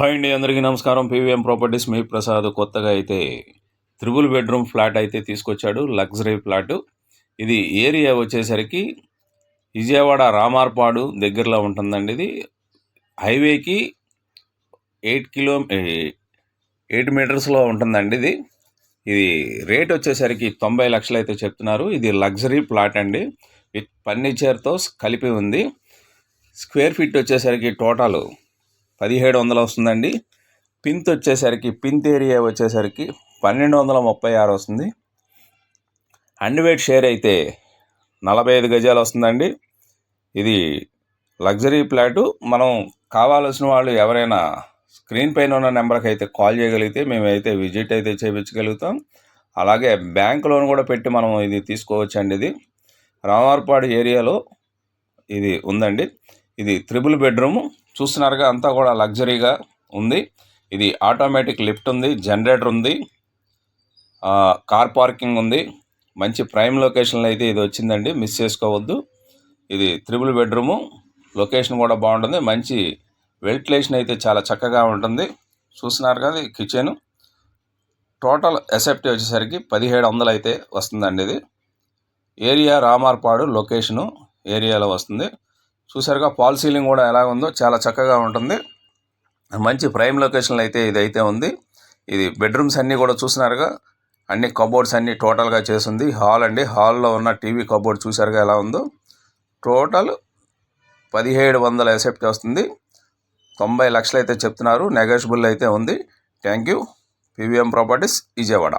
Hi అండి, అందరికీ నమస్కారం. పీవీఎం ప్రాపర్టీస్ మీ ప్రసాద్ కొత్తగా అయితే 3 బెడ్రూమ్ ఫ్లాట్ అయితే తీసుకొచ్చాడు. Luxury flat. ఇది ఏరియా వచ్చేసరికి విజయవాడ రామార్పాడు దగ్గరలో ఉంటుందండి. ఇది హైవేకి 8 మీటర్స్లో ఉంటుందండి. ఇది రేట్ వచ్చేసరికి 90 లక్షలు అయితే చెప్తున్నారు. ఇది లగ్జరీ ప్లాట్ అండి, విత్ ఫర్నిచర్తో కలిపి ఉంది. స్క్వేర్ ఫీట్ వచ్చేసరికి టోటల్ 1700 వస్తుందండి. పింత్ ఏరియా వచ్చేసరికి 1236 వస్తుంది. హ్యాండ్వేడ్ షేర్ అయితే 45 గజాలు వస్తుందండి. ఇది లగ్జరీ ఫ్లాటు. మనం కావాల్సిన వాళ్ళు ఎవరైనా స్క్రీన్ పైన ఉన్న నెంబర్కి అయితే కాల్ చేయగలిగితే మేమైతే విజిట్ అయితే చేయించగలుగుతాం. అలాగే బ్యాంక్ లోన్ కూడా పెట్టి మనం ఇది తీసుకోవచ్చండి. ఇది రామార్పాడు ఏరియాలో ఇది ఉందండి. ఇది 3 బెడ్రూమ్ చూస్తున్నారుగా, అంతా కూడా లగ్జరీగా ఉంది. ఇది ఆటోమేటిక్ లిఫ్ట్ ఉంది, జనరేటర్ ఉంది, కార్ పార్కింగ్ ఉంది. మంచి ప్రైమ్ లొకేషన్లో అయితే ఇది వచ్చిందండి, మిస్ చేసుకోవద్దు. ఇది 3 బెడ్రూము, లొకేషన్ కూడా బాగుంటుంది. మంచి వెంటిలేషన్ అయితే చాలా చక్కగా ఉంటుంది. చూస్తున్నారు కదా, కిచెన్ టోటల్ ఎసెప్టీ వచ్చేసరికి 1700 అయితే వస్తుందండి. ఇది ఏరియా రామార్పాడు లొకేషను ఏరియాలో వస్తుంది. చూసారుగా, ఫాల్ సీలింగ్ కూడా ఎలా ఉందో చాలా చక్కగా ఉంటుంది. మంచి ప్రైమ్ లొకేషన్లో అయితే ఇదైతే ఉంది. ఇది బెడ్రూమ్స్ అన్నీ కూడా చూస్తున్నారుగా, అన్ని కబోర్డ్స్ అన్నీ టోటల్గా చేసింది. హాల్ అండి, హాల్లో ఉన్న టీవీ కబోర్డ్ చూసారుగా ఎలా ఉందో. టోటల్ 1700 ఎసెప్ట్ వస్తుంది. 90 లక్షలు అయితే చెప్తున్నారు. నెగోషియబుల్ అయితే ఉంది. Thank you. PVM properties Vijayawada.